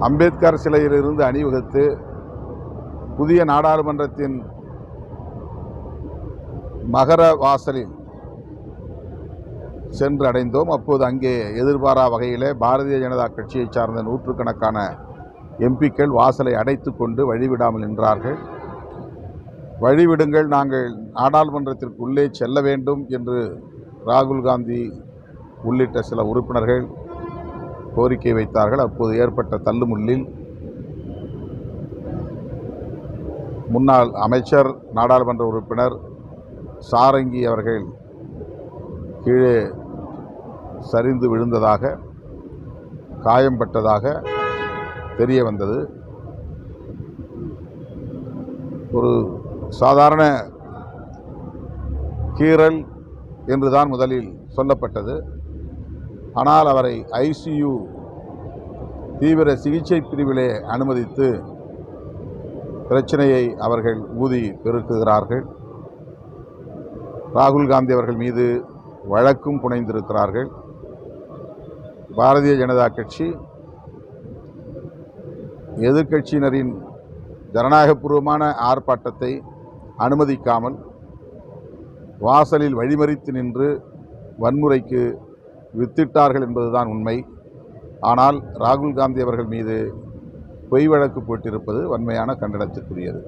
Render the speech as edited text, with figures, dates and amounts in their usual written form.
அம்பேத்கர் சிலையிலிருந்து அணிவகுத்து புதிய நாடாளுமன்றத்தின் மகர வாசலில் சென்று அடைந்தோம். அப்போது அங்கே எதிர்பாரா வகையிலே பாரதிய ஜனதா கட்சியைச் சார்ந்த நூற்றுக்கணக்கான எம்பிக்கள் வாசலை அடைத்து கொண்டு வழிவிடாமல் நின்றார்கள். வழிவிடுங்கள், நாங்கள் நாடாளுமன்றத்திற்கு உள்ளே செல்ல வேண்டும் என்று ராகுல் காந்தி உள்ளிட்ட சில உறுப்பினர்கள் கோரிக்கை வைத்தார்கள். அப்போது ஏற்பட்ட தள்ளுமுள்ளில் முன்னாள் அமைச்சர் நாடாளுமன்ற உறுப்பினர் சாரங்கி அவர்கள் கீழே சரிந்து விழுந்ததாக, காயம்பட்டதாக தெரிய வந்தது. ஒரு சாதாரண கீறல் என்றுதான் முதலில் சொல்லப்பட்டது. ஆனால் அவரை ஐசியு தீவிர சிகிச்சை பிரிவிலே அனுமதித்து பிரச்சனையை அவர்கள் ஊதி பெருக்குகிறார்கள். ராகுல் காந்தி அவர்கள் மீது வழக்கும் புனைந்திருக்கிறார்கள். பாரதிய ஜனதா கட்சி எதிர்க்கட்சியினரின் ஜனநாயகபூர்வமான ஆர்ப்பாட்டத்தை அனுமதிக்காமல் வாசலில் வழிமறித்து நின்று வன்முறைக்கு வித்திட்டார்கள் என்பதுதான் உண்மை. ஆனால் ராகுல் காந்தி அவர்கள் மீது பொய் வழக்கு போட்டிருப்பது வன்மையான கண்டனத்திற்குரியது.